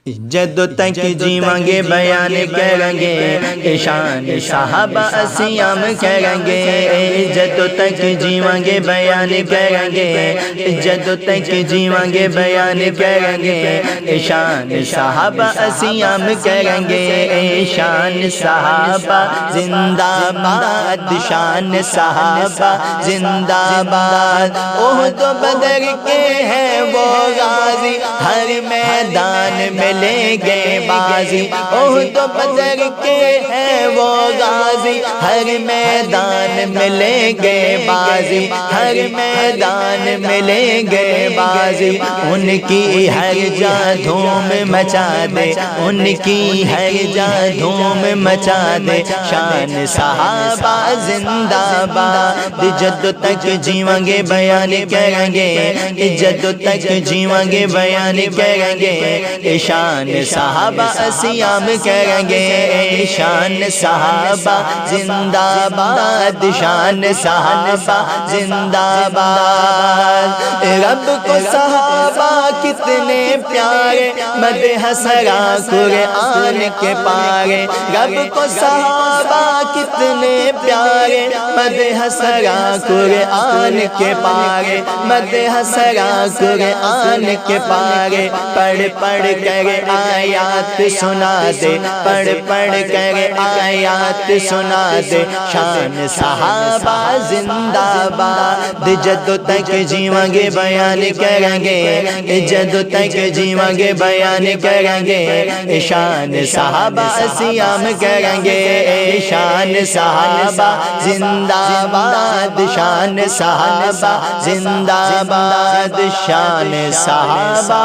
جدوں تک جیواں گے بیان کریں گے شان صحابہ اسیام کریں گے، جدوں تک جیواں گے بیان کریں گے، جدوں تک جیواں گے بیان کریں گے شان صحابہ اسیام کریں گے، شان صحابہ زندہ باد، شان صحابہ زندہ باد۔ احد و بدر کے ہیں وہ غازی، ہر میدان میں لے گئے بازی، احد و بدر کے ہیں وہ غازی، ہر میدان میں لے گئے بازی، ہر میدان میں لے گئے بازی۔ ان کی ہر جا دھوم مچا دے، ان کی ہر جا دھوم مچا دے، شان صحابہ زندہ باد۔ جدوں تک جیواں گے بیان کریں گے، جدوں تک جیواں گے بیان کریں گے شان صحابہ اسیام کریں گے، شان صحابہ زندہ باد، شان صحابہ زندہ باد۔ رب کو صحابہ کتنے پیارے، مدح سرا قرآن کے پارے، رب کو صحابہ کتنے پیارے، مدح سرا قرآن کے پارے، مدح سرا قرآن کے پارے۔ پڑھ پڑھ کر آیات سنا دے، پڑھ پڑھ کر آیات سنا دے، شان صحابہ زندہ باد۔ جدوں تک جیواں گے بیان کریں گے، جدوں تک جیواں گے بیان کریں گے شان صحابہ اسیام کریں گے، شان صحابہ زندہ باد، شان صحابہ زندہ باد، شان صحابہ